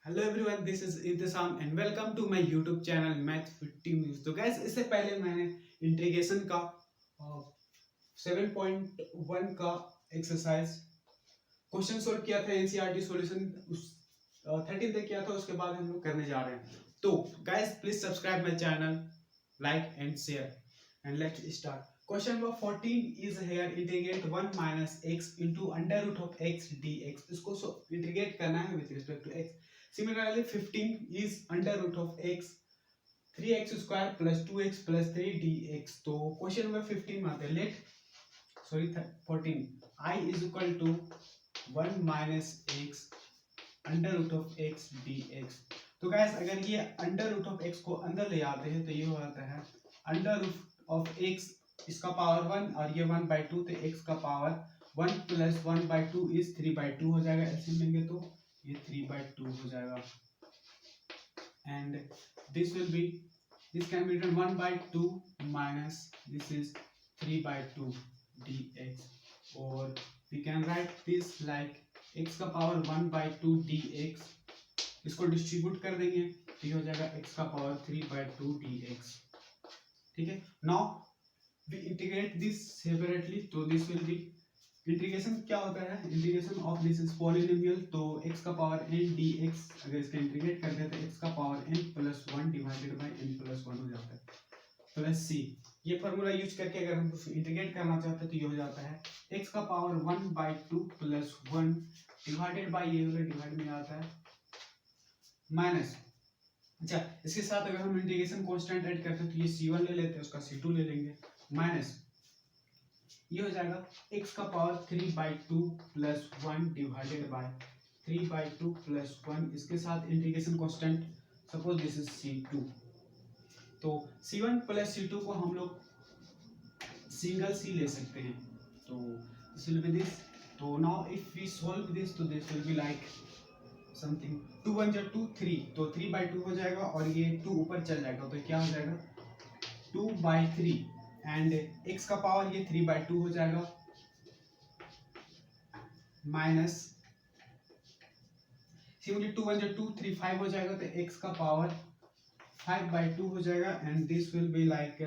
Hello everyone, this is Intsam and welcome to my YouTube channel math 50 news. तो guys, इससे पहले मैंने integration का 7.1 का एक्सरसाइज क्वेश्चन सोल्व किया था। एनसीईआरटी सॉल्यूशन उस 13 तक किया था। उसके बाद हम लोग करने जा रहे हैं। तो gas, please subscribe my channel, like and share and let's start. Question number 14 is here. Integrate 1 minus x into under root of x dx. इसको इंटीग्रेट करना है with respect to x. Similarly, 15 is under root of x 3x square plus 2x plus 3 dx. तो question number 15 में आते हैं। Let 14 I is equal to 1 minus x under root of x dx. तो guys, अगर ये under root of x को अंदर ले आते हैं तो ये हो जाता है अंडर रूट ऑफ x, इसका पावर 1 और ये 1/2, तो x का पावर 1 प्लस 1/2 इज 3/2 हो जाएगा। ऐसे लेंगे तो ये 3/2 हो जाएगा। And this will be, this can be written 1/2 minus this is 3/2 dx, और we can write this like x का पावर 1/2 dx, इसको डिस्ट्रीब्यूट कर देंगे तो ये हो जाएगा x का पावर 3/2 dx। ठीक है, now we integrate this separately, तो दिस विल बी इंटीग्रेशन क्या होता है, integration of this is polynomial, तो x का पावर n dx अगर इसका इंटीग्रेट करते हैं तो x का power n plus 1 divided by n plus 1 हो जाता है प्लस c। ये फार्मूला यूज करके अगर हम इंटीग्रेट करना चाहते हैं तो ये हो जाता है x का पावर 1/2 प्लस 1 डिवाइडेड बाय ये डिवाइड में आता है माइनस। अच्छा, इसके साथ अगर हम इंटीग्रेशन कांस्टेंट ऐड करते हैं तो ये c1 ले लेते हैं, उसका c2 ले लेंगे, माइनस ये हो जाएगा x का power 3/2 plus 1 divided by 3/2 plus 1, इसके साथ integration constant suppose this is c2, तो c1 प्लस c2 को हम लोग सिंगल c ले सकते हैं, तो दिस विल बी दिस। तो now if we solve this, तो this will be like something 2 1 जा 2 3, तो 3/2 हो जाएगा और ये 2 ऊपर चल जाएगा तो क्या हो जाएगा 2/3, एंड x का पावर ये 3/2 हो जाएगा माइनस सिंपली 2 1 जा 2 3 5 हो जाएगा तो x का पावर 5/2 हो जाएगा, and this will be like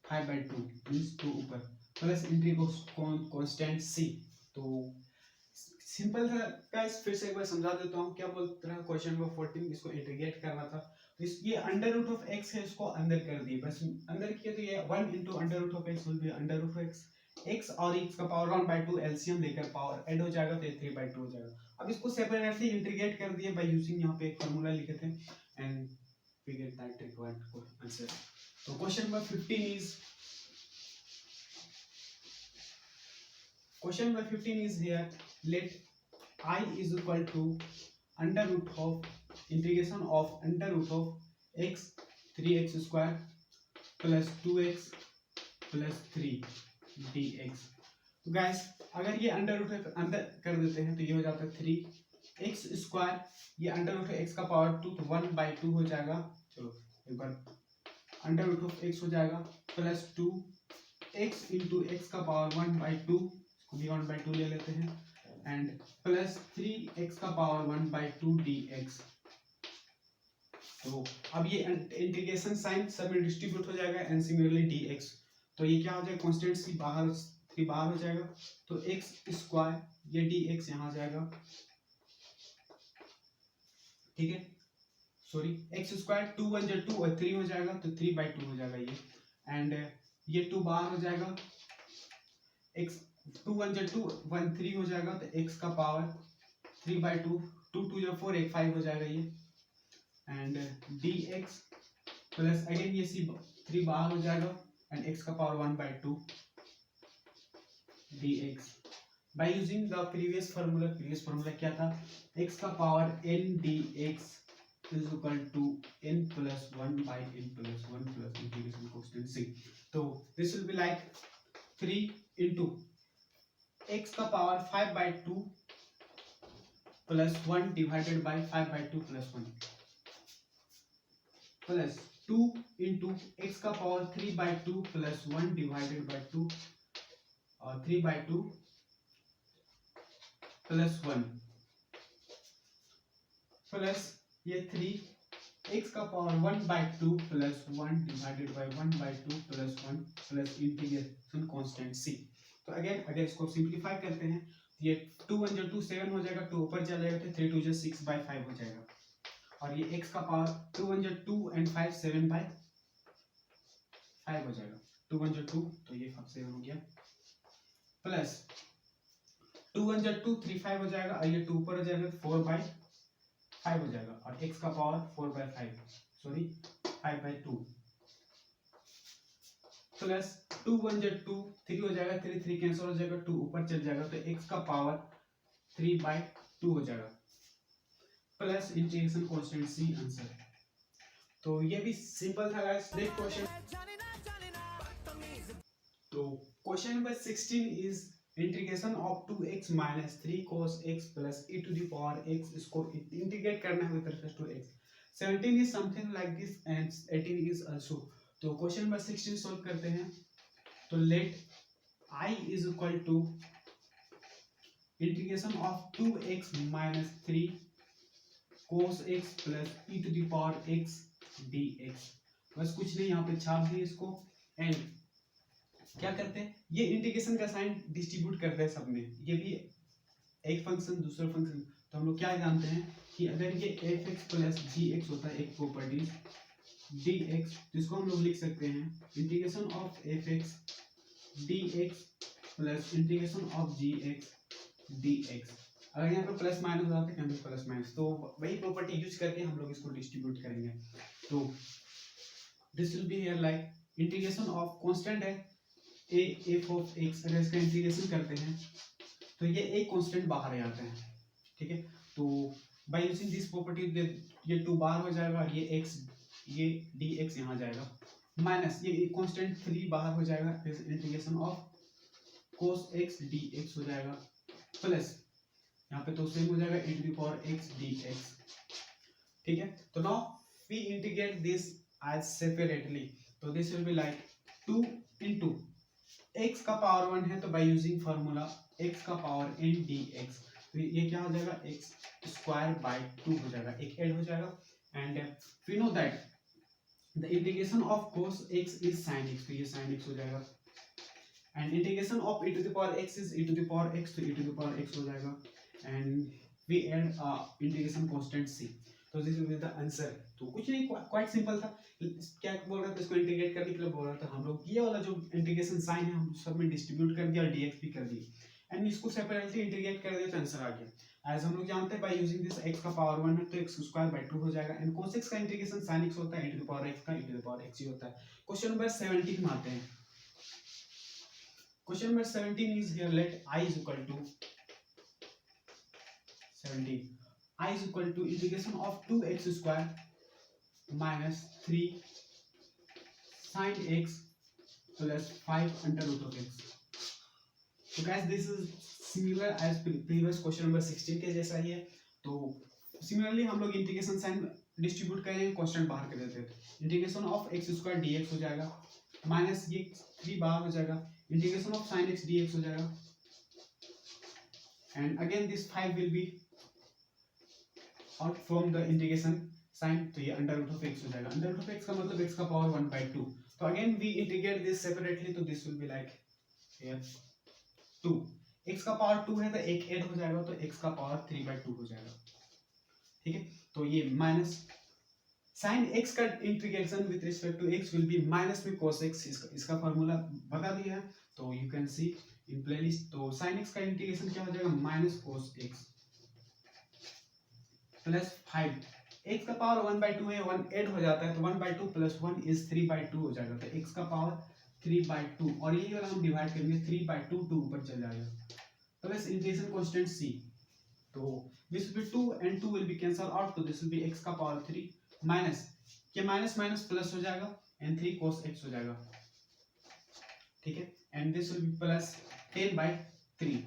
5/2 means 2 ऊपर प्लस इंटीग्रल कांस्टेंट c। तो सिंपल था गाइस, फिर से एक बार समझा देता हूँ क्या बोलते हैं। क्वेश्चन नंबर 14 इसको इंटीग्रेट करना था, तो इस ये अंडर रूट ऑफ x है, इसको अंदर कर दिए, बस अंदर किया तो ये 1 into under root of x will be under root of x और x का पावर 1/2 एलसीएम लेकर पावर ऐड हो जाएगा तो ये 3/2 हो जाएगा। अब इसको सेपरेटली इंटीग्रेट कर दिए बाय यूजिंग यहाँ पे एक फार्मूला लिखे थे, and we get that required answer. तो question number 15 is here. Let I is equal to under root of integration of under root of x 3x square plus 2x plus 3 dx। तो gas, अगर ये under root अंदर कर देते हैं तो ये हो जाता है 3x स्क्वायर, ये अंडर रूट x का पावर 2 तो 1/2 हो जाएगा। चलो एक बार अंडर रूट ऑफ x हो जाएगा प्लस 2x इंटू x का पावर 1/2, भी 1/2 ले लेते हैं, एंड प्लस 3x का पावर 1/2 dx। तो अब ये इंटीग्रेशन साइन सब में डिस्ट्रीब्यूट हो जाएगा, एंड सिमिलरली dx, तो ये क्या हो जाएगा कांस्टेंट सी बाहर 3 बाहर हो जाएगा, तो x स्क्वायर ये dx यहाँ आ जाएगा। ठीक है, सॉरी x स्क्वायर 2 1 2 और 3 हो जाएगा तो 3/2 हो जाएगा ये, एंड ये 2 बाहर हो जाएगा, x 2 1 2 1 3 हो जाएगा तो x का पावर 3/2 2 2 जा 4 1 5 हो जाएगा ये, एंड dx प्लस अगेन ये c 3 बाहर हो जाएगा, एंड x का power 1/2 dx। By using the previous formula क्या था, x का power n dx is equal to n plus 1 by n plus 1 plus integration constant c। तो this will be like 3 into x का power 5/2 plus 1 divided by 5/2 plus 1 plus 2 into x का power 3/2 plus 1 divided by 2 और 3/2 plus 1 plus ये 3 x का power 1/2 plus 1 divided by 1/2 plus 1 plus integration constant c। तो अगर इसको simplify करते हैं तो ये 2 1 जो 2 7 हो जाएगा, 2 ऊपर चला जाएगा तो 3 2 जो 6/5 हो जाएगा। और ये x का पावर 2 1 जो 2 एंड 5 7/5 हो जाएगा। 2 1 जो 2 तो ये 7 हो गया, प्लस 2 1 जो 2 3 5 हो जाएगा, और ये 2 ऊपर हो जाएगा 4/5 हो जाएगा। और x का पावर 4/5 सॉरी 5/2 प्लस 2 1 जो 2 3 हो जाएगा, 3 3 कैंसिल हो जाएगा, 2 ऊपर चल जाएगा तो x का पावर 3/2 हो जाएगा, plus integration constant c answer. तो ये भी सिंपल था गाइस। नेक्स्ट क्वेश्चन, तो question number 16 is integration of 2x minus 3 cos x plus e to the power x, इसको इंटीग्रेट करना है with respect to x। 17 is something like this and 18 is also. तो question number 16 solve करते हैं। तो let I is equal to integration of 2x minus 3 cos x plus e to the power x dx। बस कुछ नहीं, यहाँ पे छाप दिए इसको एंड क्या करते हैं, ये इंटीग्रेशन का साइन डिस्ट्रीब्यूट करते हैं सब में। ये भी एक फंक्शन दूसरा फंक्शन, तो हम लोग क्या जानते हैं कि अगर ये f(x + gx) होता है एक प्रॉपर्टी dx, तो इसको हम लोग लिख सकते हैं integration of f(x) dx plus integration of gx dx। अगर यहाँ पे प्लस माइनस होता है तो प्लस माइनस, तो वही प्रॉपर्टी यूज करके हम लोग इसको डिस्ट्रीब्यूट करेंगे। तो this will be here like integration of constant है a f of x, अगर इसका इंटीग्रेशन करते हैं तो ये एक कांस्टेंट बाहर आ जाता है, ठीक है। तो बाय यूजिंग दिस प्रॉपर्टी ये 2 बाहर हो जाएगा, ये x ये dx यहाँ जाएगा, माइनस ये कांस्टेंट 3 बाहर हो जाएगा, integration of cos x dx हो जाएगा, प्लस यहाँ पे तो सेम हो जाएगा e to the power x dx, ठीक है। तो now we integrate this as separately, तो this will be like 2 into x का पावर 1 है, तो बाय यूजिंग फार्मूला x का पावर n dx, तो ये क्या हो जाएगा x² 2 हो जाएगा, एक ऐड हो जाएगा। And we know that the integration of cos x is sin x, तो ये sin x हो जाएगा। And integration of e to the power x is e to the power x, तो e to the power x हो जाएगा। And we add integration constant c, तो this will be the answer. तो कुछ नहीं, quite simple था। क्या बोल रहा था, इसको इंटीग्रेट करने के लिए बोल रहा था हम लोग, ये वाला जो इंटीग्रेशन साइन है हम सब में डिस्ट्रीब्यूट कर दिया और dx भी कर दिया, एंड इसको सेपरेटली इंटीग्रेट कर दिया तो आंसर आ गया। एज हम लोग जानते हैं बाय यूजिंग दिस x का पावर 1 है तो x² 2 हो जाएगा, एंड cos x का इंटीग्रेशन sin x होता है, e to the power x का e to the power x ही होता है। क्वेश्चन नंबर 17 में आते हैं। Question number 17 is here, let I is equal to 17 I is equal to integration of 2x² minus 3 sin x plus 5 under root of x। So guys, this is similar as previous question number 16 के जैसा ही है। तो similarly हम लोग integration sign distribute करेंगे, constant बाहर कर देते हैं। इंटीग्रेशन ऑफ x² dx हो जाएगा, माइनस ये 3 बाहर हो जाएगा, integration of sin x dx हो जाएगा, and again this 5 will be out from the integration sign, तो ये अंडर रूट ऑफ x हो जाएगा। अंडर रूट ऑफ x का मतलब x का पावर 1/2। तो again we integrate this separately, तो this will be like here 2, x का पावर 2 है तो एक ऐड हो जाएगा, तो x का पावर 3/2 हो जाएगा, ठीक है। तो ये माइनस साइन x का integration with respect to x will be minus में cos x, इसका फार्मूला बता दिया है, तो you can see in playlist. तो साइन x का इंटीग्रेशन क्या हो जाएगा, minus cos x plus 5, x का पावर 1/2 है, 1 ऐड हो जाता है, तो 1/2 प्लस 1 इज 3/2 हो जाएगा, तो x का पावर 3/2, और यही वाला हम डिवाइड करेंगे 3/2, 2 ऊपर चल जाएगा, प्लस इंटीग्रेशन कांस्टेंट c, तो this will be 2 and 2 will be cancel out, तो दिस विल बी x का पावर 3 माइनस ये माइनस माइनस प्लस हो जाएगा एंड 3 cos x हो जाएगा, ठीक है। And this will B plus 10/3,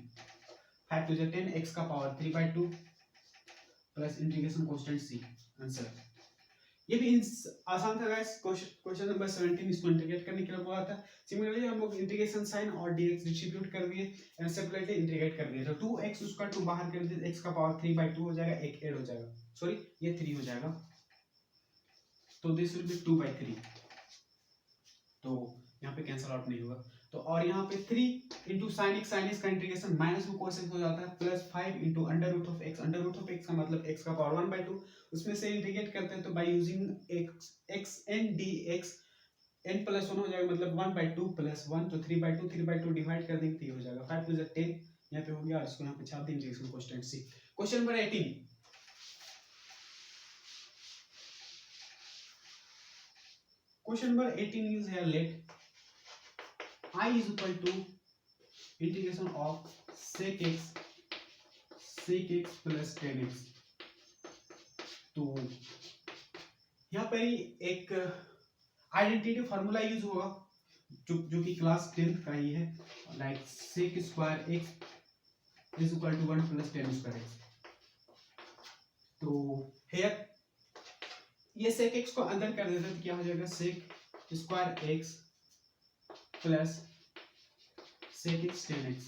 5 to the 10, x का power 3/2 plus integration constant c answer. ये भी आसान था गाइस। क्वेश्चन नंबर 17 इसको इंटीग्रेट करने के लिए बोला था। सिमिलरली हम लोग इंटीग्रेशन साइन और dx डिस्ट्रीब्यूट कर दिए एंड सेपरेटली इंटीग्रेट कर दिए। तो 2x उसका 2 बाहर कर दिए, x का पावर 3/2 हो जाएगा, एक ऐड हो जाएगा, सॉरी ये 3 हो जाएगा, तो दिस विल बी 2/3। तो यहाँ पे कैंसिल आउट नहीं होगा। तो और यहाँ पे 3 इंटू साइन एक्स का इंटीग्रेशन माइनस में कोसेक हो जाता है, plus 5 into under root of X का मतलब x का पावर 1/2, उसमें से इंटीग्रेट करते हैं तो by using X N D X n plus 1 हो जाएगा, मतलब 1/2 प्लस 1, तो 3/2 डिवाइड कर देंगे तो हो जाएगा 5 टू 10 यहाँ पे हो गया, और इसको यहाँ पे छाप देंगे इसको constant C. Question number 18, question number 18 is here, let I is equal to integration of sec x plus tan x। तो यहाँ पर एक आइडेंटिटी फार्मूला यूज होगा जो कि क्लास 10th का ही है, like sec square x is equal to 1 plus tan square x। तो here ये sec x को अंदर कर देते तो क्या हो जाएगा, sec square x plus sec x tan x,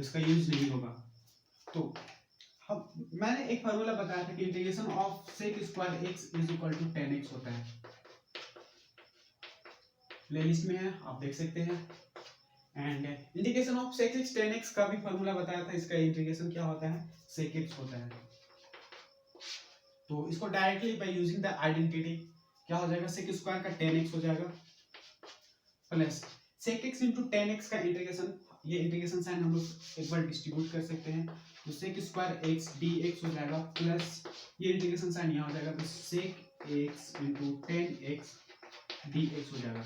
इसका यूज नहीं होगा। तो हम मैंने एक फार्मूला बताया था कि integration of sec square x is equal to tan x होता है, प्लेलिस्ट में है आप देख सकते हैं। And integration of sec x tan x का भी फार्मूला बताया था, इसका इंटीग्रेशन क्या होता है, sec x होता है। तो इसको directly by using the identity क्या हो जाएगा, sec स्क्वायर का tan x हो जाएगा plus sec x into tan x का इंटीग्रेशन, ये इंटीग्रेशन साइन हम लोग एक बार डिस्ट्रीब्यूट कर सकते हैं, तो sec स्क्वायर x dx हो जाएगा प्लस ये इंटीग्रेशन साइन यहाँ हो जाएगा, तो sec x into tan x dx हो जाएगा।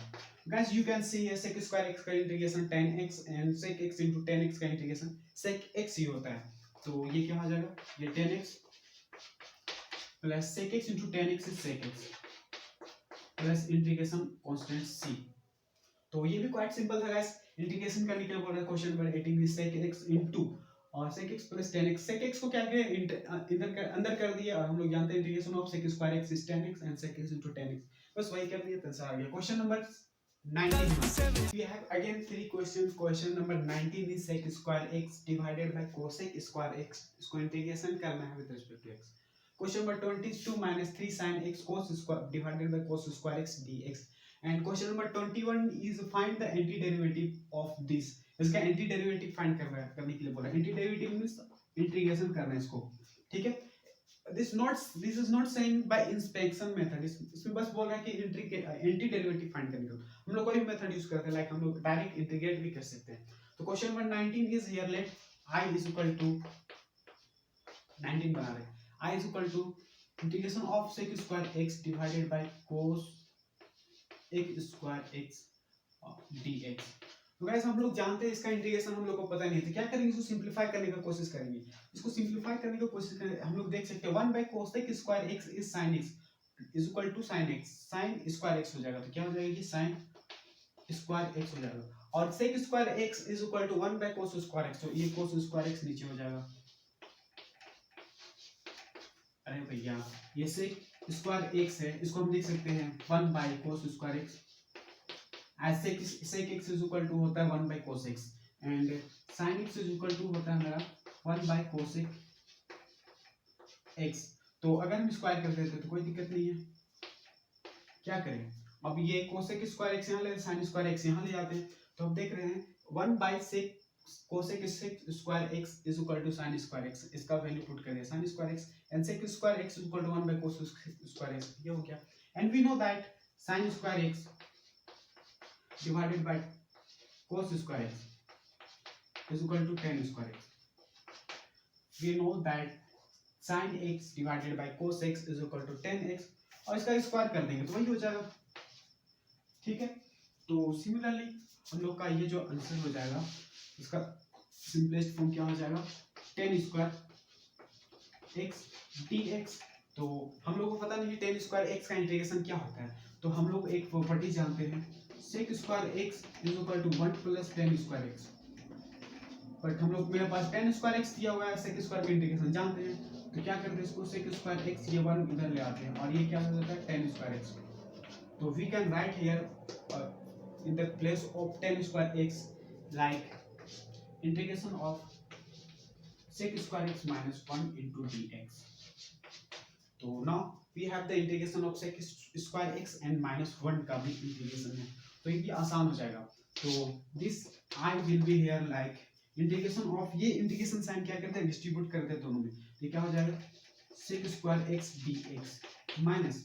Guys you can C sec square x का integration tan x and sec x into tan x का इंटीग्रेशन sec x ही होता है। तो ये क्या हो जाएगा, ये tan x plus sec x into tan x is sec x plus integration constant c। तो ये भी क्वाइट सिंपल था गाइस, इंटीग्रेशन करने के लिए बोल रहा है क्वेश्चन नंबर 18 में sec x इनटू और sec x plus tan x, sec x को क्या किया अंदर कर दिया, और हम लोग जानते हैं integration of sec square x is tan x and sec x into tan x, बस वही कर दिया तो आ गया। Question number 19 we have again 3 questions। Question number 19 is sec square x divided by cosec square x, इसको integration करना है with respect to x। Question number 22 minus 3 sin x cos square divided by cos square x dx, and question number 21 is find the antiderivative of this। इसका anti find करने के लिए बोला, anti means integration करना है इसको, ठीक है। This is not saying bye inspection method, इसमें बस बोल रहा है कि एंटी फाइंड करने का हम लोग कोई मेथड यूज करते हैं, लाइक हम लोग डायरेक्ट इंटीग्रेट भी कर सकते हैं। तो question number 19 is here, let I is equal to 19 बना रहे, I is equal to integration of sec square x divided by cos x square x dx। तो गाइस हम लोग जानते हैं इसका इंटीग्रेशन हम लोग को पता नहीं है, तो क्या करेंगे, इसको सिंपलीफाई करने की कोशिश करेंगे। इसको सिंपलीफाई करने की कोशिश करें, हम लोग देख सकते हैं 1 by cosec square x is sin x is equal to sin x, sin square x हो जाएगा, तो क्या हो जाएगा, sin स्क्वायर x हो जाएगा, और sec square x is equal to 1 by cos square x, तो ये cos स्क्वायर x नीचे हो जाएगा। अरे भैया ये sec स्क्वायर x है, इसको हम देख सकते हैं 1 by cos square x, as sec x is equal to होता है 1 by cos x and sin x is equal to होता है मेरा 1 by cosec x। तो अगर हम स्क्वायर कर देते तो कोई दिक्कत नहीं है, क्या करें, अब ये cosec स्क्वायर x यहाँ ले, sin स्क्वायर x यहाँ ले जाते हैं, तो अब देख रहे हैं 1 by sec cosec square x is equal to sin square x, इसका वैल्यू पुट करें sin square x and sec square x is equal to 1 by cos square x, ये हो गया। And we know that sin square x divided by cos square x is equal to tan square x। We know that sin x divided by cos x is equal to tan x, और इसका square कर देंगे तो वही हो जाएगा, ठीक है। तो सिमिलरली हम लोग का ये जो आंसर हो जाएगा, इसका सिंपलेस्ट फॉर्म क्या हो जाएगा, tan स्क्वायर x dx। तो हम लोग को पता नहीं tan स्क्वायर x का इंटीग्रेशन क्या होता है, तो हम लोग एक प्रॉपर्टी जानते हैं sec square x is equal to 1 plus tan square x, but हम लोग मेरे पास tan स्क्वायर x दिया हुआ है, sec स्क्वायर का इंटीग्रेशन जानते हैं, तो क्या करते हैं इसको sec square x, ये 1 इधर ले आते हैं और ये क्या हो जाता है tan square x। तो we can write here in the place of tan square x like integration of sec square x minus 1 into dx। तो now we have the integration of sec square x and minus 1 का भी integration है, तो ये भी आसान हो जाएगा। तो this I will be here like integration of, ये इंटीग्रेशन साइन क्या करते हैं डिस्ट्रीब्यूट करते हैं दोनों में, ये क्या हो जाएगा sec square x dx minus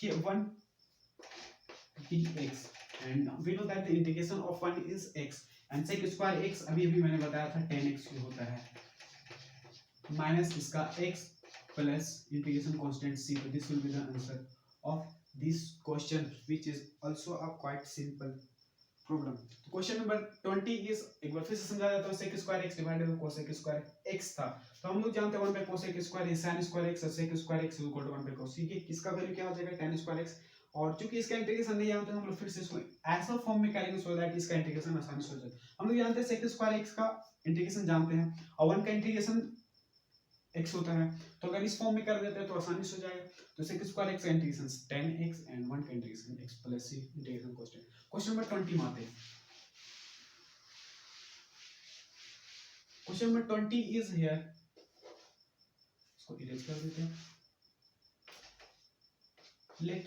ये 1 dx and we know that the integration of 1 is x and sec square x अभी मैंने बताया था tan x होता है माइनस इसका x plus integration constant c। So this will be the answer of this question, which is also a quite simple problem। तो question number 20 is, एक बार फिर से समझा देता हूँ, sec square x divided by cosec square x था, तो हम लोग जानते हैं 1 by cosec square is sin square x और sec square x is equal to 1 by cos। ठीक है, इसका वैल्यू क्या हो जाएगा tan square x, और चूंकि इसका इंटीग्रेशन नहीं जानते हम लोग फिर से इसको ऐसा फॉर्म में करेंगे सो दैट इसका इंटीग्रेशन आसानी से हो जाए। हम लोग जानते हैं sec square x का इंटीग्रेशन जानते हैं और 1 का इंटीग्रेशन x होता है, तो अगर इस फॉर्म में कर देते हैं तो आसानी से हो जाएगा। तो sec square x का इंटीग्रेशन tan x and 1 का integration x plus c integration constant. Question number 20 में आते हैं। क्वेश्चन नंबर 20 इज हियर, इसको इरेज कर देते हैं। Let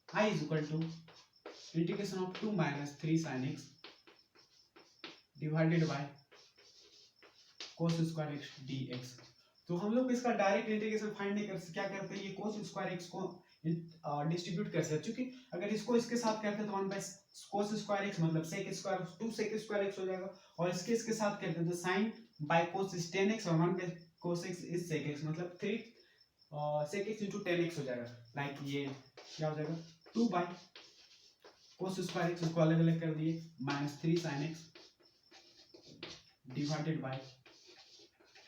I is equal to integration of 2 minus 3 sin x divided by cos square x dx। तो हम लोग इसका डायरेक्ट इंटीग्रेशन फाइंड नहीं कर सकते, क्या करते हैं ये cos square x को डिस्ट्रीब्यूट कर सकते, क्योंकि अगर इसको इसके साथ करते हैं तो 1 by cos square x मतलब sec square 2 sec square x हो जाएगा, और इसके साथ करते हैं तो sin by cos is tan x और 1 by cos x is sec x मतलब 3 sec x into tan x हो जाएगा। लाइक ये क्या हो जाएगा 2 by cos square x को अलग अलग कर दिए minus 3 sin x divided by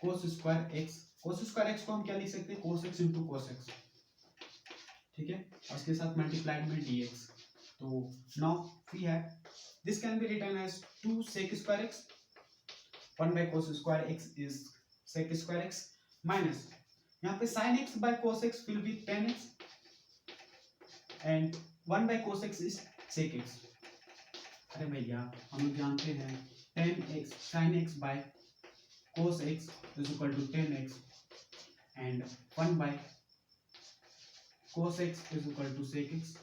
cos square x। cos square x को हम क्या लिख सकते हैं cos x into cos x, ठीक है, और इसके साथ मल्टीप्लाइड में dx। तो now we have this can be written as 2 sec square x, 1 by cos square x is sec square x minus यहाँ पे sin x by cos x will be tan x and 1 by cos x is sec x। अरे भैया हम लोग जानते हैं tan x sin x by cos x is equal to tan x and 1 by cos x is equal to sec x।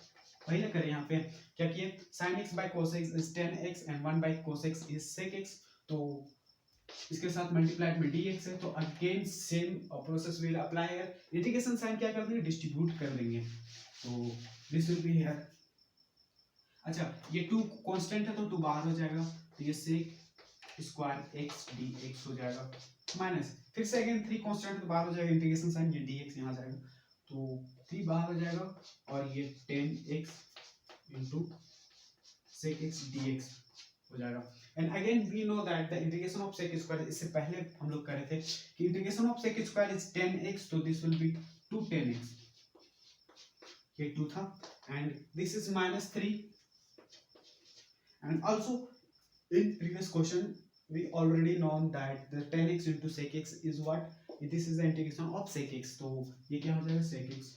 वही ना करें यहाँ पे क्या किए sin x by cos x is tan x and 1 by cos x is sec x, तो इसके साथ मल्टीप्लाइड में dx है, तो again same process will apply here. Integration sign क्या कर देंगे डिस्ट्रीब्यूट कर देंगे, तो दिस विल बी हियर। अच्छा ये 2 कांस्टेंट है तो 2 बाहर हो जाएगा, तो ये sec square x dx हो जाएगा माइनस फिर से अगेन 3 कांस्टेंट तो बाहर हो जाएगा, इंटीग्रेशन साइन ये dx यहाँ जाएगा तो 3 बाहर हो जाएगा और ये tan x into sec x dx हो जाएगा। And again we know that the integration of sec square, इससे पहले हम लोग करे थे कि integration of sec square is tan x, तो this will be 2 tan x, ये 2 था and this is -3 and also in previous question we already known that the tan x into sec x is what, this is the integration of sec x, तो ये क्या हो जाएगा sec x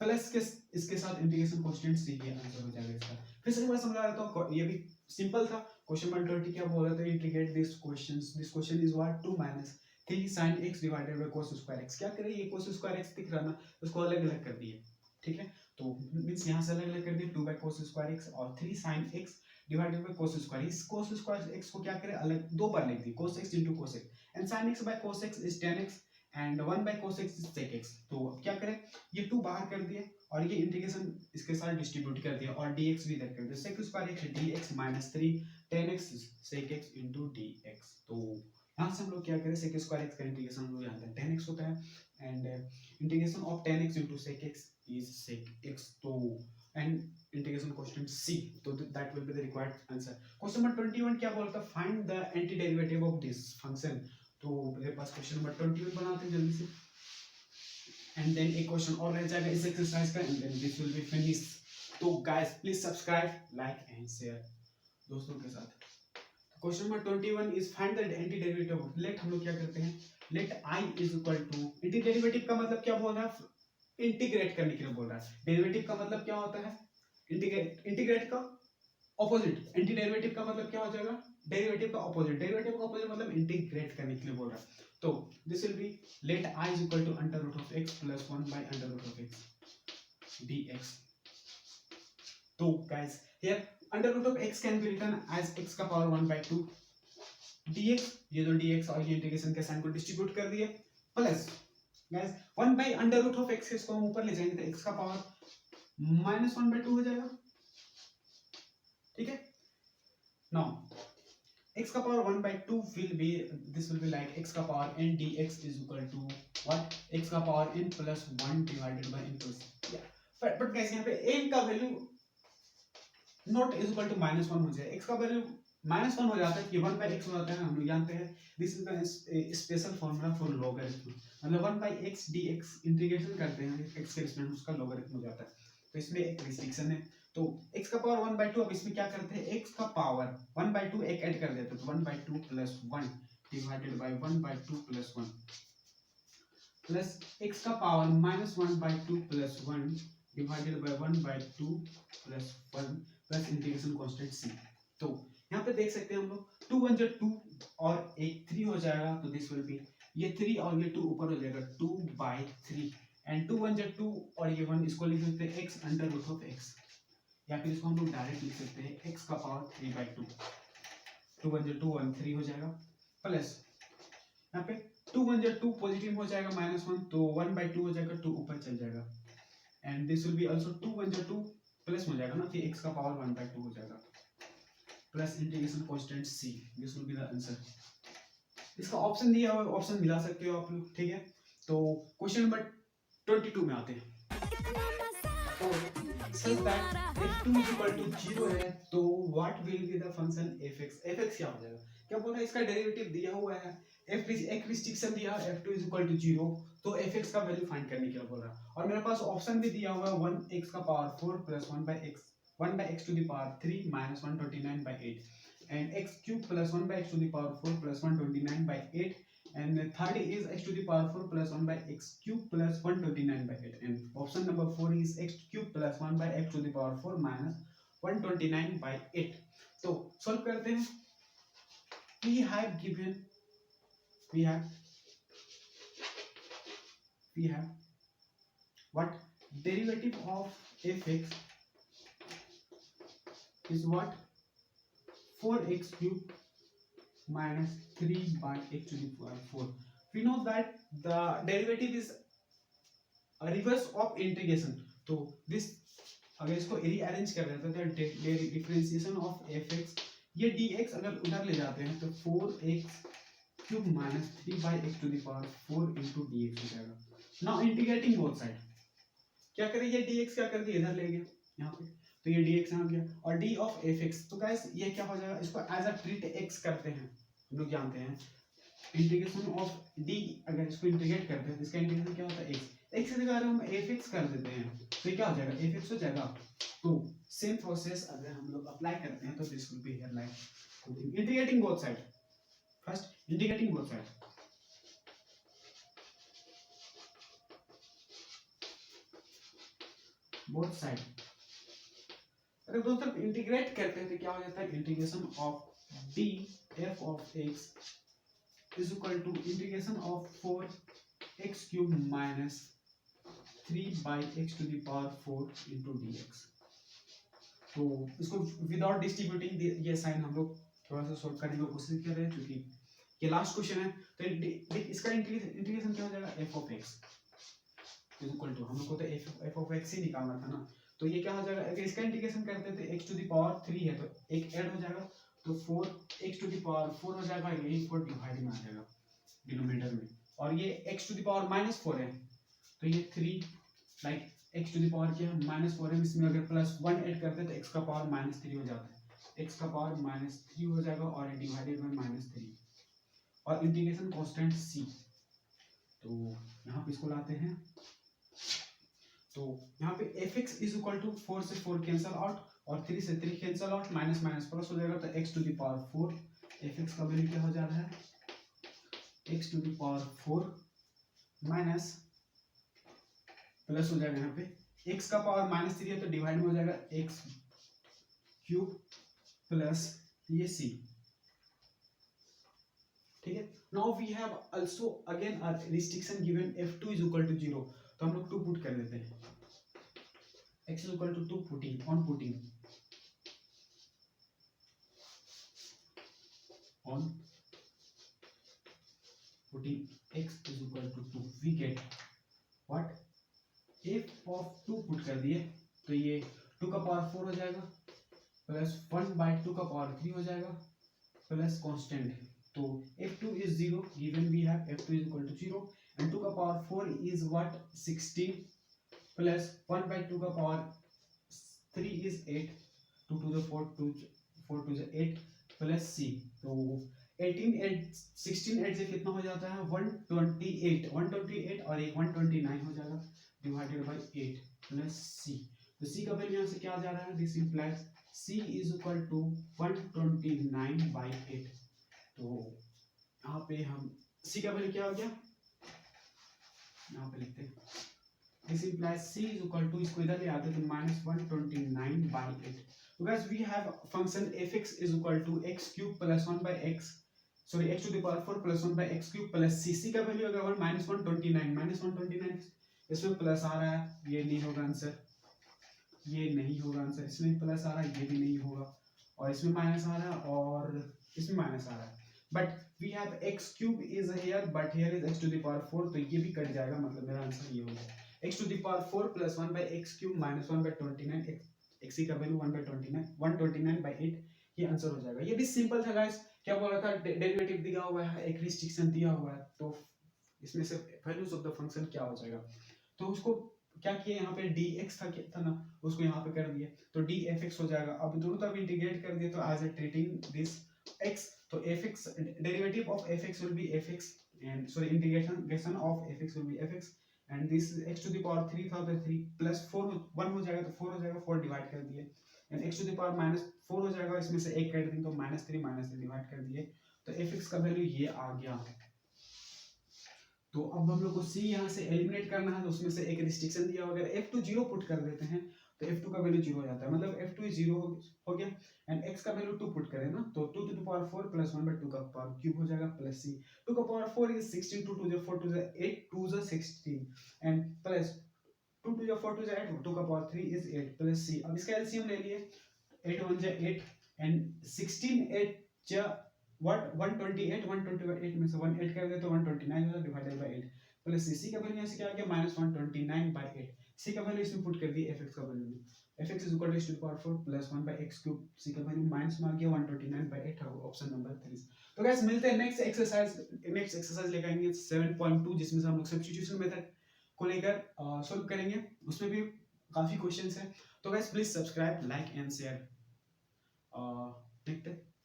plus इसके साथ integration constant c, ये answer हो जाएगा इसका। फिर से मैं समझा रहा हूं, ये भी सिंपल था। क्वेश्चन नंबर 20 क्या बोल रहा था, integrate this question is what 2 minus 3 sin x divided by cos square x। क्या करें ये cos square x दिख रहा ना, उसको अलग अलग कर दिए, ठीक है, तो मींस यहां से अलग अलग कर दिए 2 by cos square x और 3 sin x divided by cos square। इस cos square x को क्या करें अलग दो बार लिख दी cos x into cos x and sin x by cos x is tan x and 1 by cos x is sec x। तो अब क्या करें ये 2 बाहर कर दिए और ये इंटीग्रेशन इसके साथ डिस्ट्रीब्यूट कर दिया और dx भी इधर कर दिया, sec square x dx minus 3 tan x sec x into dx। तो यहाँ से हम लोग क्या करें sec square x का इंटीग्रेशन हम लोग जानते हैं tan x होता है and integration of tan x into sec x is sec x, तो एंड इंटीग्रेशन कांस्टेंट c, तो that will be the required answer. Question number 21 क्या बोलता है, find the anti derivative of this function. तो मेरे पास question number 21 बनाते हैं जल्दी से एंड देन एक क्वेश्चन और रह जाएगा इस एक्सरसाइज का end then this will be finish. तो guys please subscribe like and share दोस्तों के साथ। Question number 21 is find the anti derivative of, let हम लोग क्या करते हैं let I is equal to, derivative का मतलब क्या बोल रहा है, इंटीग्रेट करने के लिए बोल रहा है। डेरिवेटिव का मतलब क्या होता है, इंटीग्रेट का ऑपोजिट, एंटी डेरिवेटिव का मतलब क्या हो जाएगा, डेरिवेटिव का ऑपोजिट, डेरिवेटिव का ऑपोजिट मतलब इंटीग्रेट करने के लिए बोल रहा है। तो this will be let I is equal to under root of X plus 1 by under root of X dx। तो guys here under root of X can be written as x का power 1 by 2 dx, ये जो dx और ये integration के sign को distribute कर दिए, plus guys 1 by under root of x, इसको हम ऊपर ले जाएंगे तो x का पावर माइनस 1 बाय 2 हो जाएगा, ठीक है। नाउ x का power 1 by 2 will be, this will be like x का power n dx is equal to what, x का power n plus 1 divided by n plus, yeah, but guys यहाँ पे n का value not is equal to minus 1 हो जाए, x का value minus 1 हो जाता है कि 1 by x हो जाता है, हम लोग जानते हैं this is the special formula for logarithm, मतलब 1 by x dx इंटीग्रेशन करते हैं x के रिस्पेक्ट में उसका लॉगरिथम हो जाता है, तो इसमें एक रिस्ट्रिक्शन है। तो x का पावर 1 by 2, अब इसमें क्या करते हैं, x का पावर 1 by 2 एक ऐड कर देते हैं, तो 1 by 2 plus 1 divided by 1 by 2 plus 1 plus x का power minus 1 by 2 plus 1 divided by 1 by 2 plus 1 plus integration constant c। तो यहाँ पे देख सकते हैं हम लोग 2 1 2 और एक 3 हो जाएगा, तो दिस विल बी, ये 3 और ये 2 ऊपर हो जाएगा 2 by 3 एंड 2 1 2 और ये 1, इसको लिख सकते हैं x under root of x, या फिर इसको हम लोग डायरेक्ट लिख सकते हैं x का पावर 3 by 2, 2 1 2 1 3 हो जाएगा, प्लस यहाँ पे 2 1 2 पॉजिटिव हो जाएगा -1, तो 1 by 2 हो जाएगा, 2 ऊपर चल जाएगा, and this will be also 2 1 2 plus हो जाएगा ना, कि x का पावर 1 by 2 हो जाएगा, plus integration constant c, this will be the answer. इसका ऑप्शन दिया हुआ, ऑप्शन मिला सकते हो आप लोग, ठीक है। तो क्वेश्चन नंबर 22 में आते हैं। तो such that if 2 is equal to 0 है, तो what will be the function fx, fx क्या हो जाएगा, क्या बोल रहा है, इसका डेरिवेटिव दिया हुआ है, f एक रिस्ट्रिक्शन दिया है f2 is equal to 0, तो fx का वैल्यू फाइंड करने के लिए बोल रहा है, और मेरे पास ऑप्शन भी दिया हुआ है 1x का power 4 plus 1 by x to the power 3 minus 129 by 8 and x cube plus 1 by x to the power 4 plus 129 by 8 and third is x to the power 4 plus 1 by x cube plus 129 by 8 and option number 4 is x cube plus 1 by x to the power 4 minus 129 by 8। तो solve करते हैं। we have given we have what, derivative of fx is what, 4x cube minus 3 by x to the power 4। we know that the derivative is a reverse of integration, तो this अगर इसको rearrange कर देते हैं तो differentiation of fx, ये dx अगर उधर ले जाते हैं तो 4x cube minus 3 by x to the power 4 into dx हो जाएगा। नाउ इंटीग्रेटिंग बोथ साइड, क्या करें, ये dx क्या कर दिया, इधर ले गए यहाँ पे, तो ये dx यहाँ गया, और d of fx, तो गाइस ये क्या हो जाएगा, इसको एज अ ट्रीट x करते हैं, हम लोग जानते हैं इंटीग्रेशन ऑफ d, अगर इसको इंटीग्रेट करते हैं तो इसका इंटीग्रेशन क्या होता है x, x की जगह हम fx कर देते हैं तो क्या हो जाएगा, fx हो जाएगा। तो सेम प्रोसेस अगर हम लोग अप्लाई करते हैं तो this will be here like integrating both side, first integrating both side, both side अगर दोनों तरफ इंटीग्रेट करते हैं तो क्या हो जाता है, integration of d f of x is equal to integration of 4x cube minus 3 by x to the power 4 into dx। तो इसको विदाउट डिस्ट्रीब्यूटिंग ये साइन हम लोग थोड़ा सा सॉल्व करने की कोशिश कर रहे हैं, क्योंकि ये लास्ट क्वेश्चन है। तो इसका इंटीग्रेशन क्या हो जाएगा, f of x is equal to, हम लोग को तो f of x ही निकालना था ना, तो ये क्या हो जाएगा, अगर इसका इंटीग्रेशन करते हैं तो x to the power 3 है तो एक ऐड हो जाएगा, तो 4x to the power 4 हो जाएगा, यही 4 डिवाइड में आ जाएगा डिनोमिनेटर में, और ये x to the power -4 है तो ये 3 like x to the power क्या है -4 है, इसमें अगर +1 ऐड करते हैं तो x का पावर -3 हो जाता है, x का पावर -3 हो जाएगा और डिवाइडेड बाय -3 और इंटीग्रेशन कांस्टेंट c। तो यहाँ पे इसको लाते हैं, तो यहाँ पे fx इज इक्वल टू 4 से 4 कैंसल आउट और 3 से 3 cancel out, minus minus plus हो जाएगा, तो x to the power 4 fx का वैल्यू क्या हो जा रहा है x to the power 4 minus plus हो जाएगा यहाँ पे x का पावर -3 है तो डिवाइड में हो जाएगा x क्यूब प्लस ये c। ठीक है, now we have also again a restriction given f2 is equal to 0, तो हम लोग 2 पुट कर देते हैं, x is equal to 2 putting on putting x is equal to 2 we get what f of 2 put कर दिए तो ये 2 का पावर 4 हो जाएगा प्लस 1 बाय 2 का पावर 3 हो जाएगा प्लस कांस्टेंट, तो f2 is 0 given we have f2 is equal to 0 and 2 का power 4 is what 16 plus 1 by 2 का power 3 is 8, 2 to the 4 to the 8 plus c, तो 18 8 16 8 से कितना हो जाता है 128 और एक 129 हो जाएगा डिवाइडेड बाय 8 प्लस c, तो c का वैल्यू यहाँ से क्या आ जा रहा है, this implies c is equal to 129 by 8, तो यहाँ पे हम c का वैल्यू क्या हो गया यहाँ पे लिखते हैं, this implies c is equal to, इसको इधर ले आते हैं तो -129 बाय 8, तो guys we have function fx is equal to x cube plus 1 by x sorry x to the power 4 plus 1 by x cube plus c का value अगर 129 इसमें प्लस आ रहा है, ये नहीं होगा आंसर, ये नहीं होगा आंसर, इसमें प्लस आ रहा है, ये भी नहीं होगा, और इसमें माइनस आ रहा है और इसमें माइनस आ रहा है, but we have x cube is here but here is x to the power 4, तो ये भी कट जाएगा, मतलब मेरा आंसर ये हो गया x to the power 4 plus 1 by x cube minus 1 by 29 x का वैल्यू 129 बाय 8, ये आंसर हो जाएगा। ये भी सिंपल था गाइस, क्या बोल रहा था, डेरिवेटिव दिया हुआ है, एक रिस्ट्रिक्शन दिया हुआ है, तो इसमें से वैल्यूज ऑफ द फंक्शन क्या हो जाएगा, तो उसको क्या किया यहाँ पे dx था ना, उसको यहाँ पे कर दिए तो dfx हो जाएगा, अब दोनों तरफ इंटीग्रेट कर दिए तो as a treating this x, तो fx derivative of fx will be fx and sorry integration of fx will be fx and this x to the power 3 था तो 3 प्लस 4 1 हो जाएगा तो 4 हो जाएगा, 4 डिवाइड कर दिए and x to the power -4 हो जाएगा, इसमें से 1 काट देंगे तो -3 डिवाइड कर दिए, तो fx का वैल्यू ये आ गया। तो अब हम लोग को c यहाँ से एलिमिनेट करना है, तो उसमें से एक रिस्ट्रिक्शन दिया, अगर f2 0 पुट कर देते हैं तो f2 का वैल्यू 0 हो जाता है, मतलब f2 0 हो गया एंड x का वैल्यू 2 पुट करें ना, तो 2 to the power 4 plus 1 by 2 का पावर क्यूब हो जाएगा प्लस c, 2 का power 4 is 16, 2 to the 4 to the 8 2 the 16 and plus 2 to the 4 to the 8 2 का पावर 3 is 8 प्लस c, अब इसका एलसीएम ले लिए 8 1 जा 8 एंड 16 8 जा व्हाट 128 में से 1 8 कर दे तो 129 होगा डिवाइडेड बाय 8 प्लस c का वैल्यू ऐसे क्या आ गया -129 बाय 8, c का वैल्यू इसमें पुट कर दिए fx का वैल्यू में, fx is equal to x to the power 4 plus 1 by x cube, c का वैल्यू माइनस में आ गया 129 बाय 8 होगा ऑप्शन नंबर 3। तो गाइस मिलते हैं नेक्स्ट एक्सरसाइज लेकर आएंगे 7.2 जिसमें से हम लोग सब्स्टिट्यूशन मेथड को लेकर सॉल्व करेंगे, उसमें भी काफी क्वेश्चंस हैं, तो guys please subscribe like and share, देखते हैं।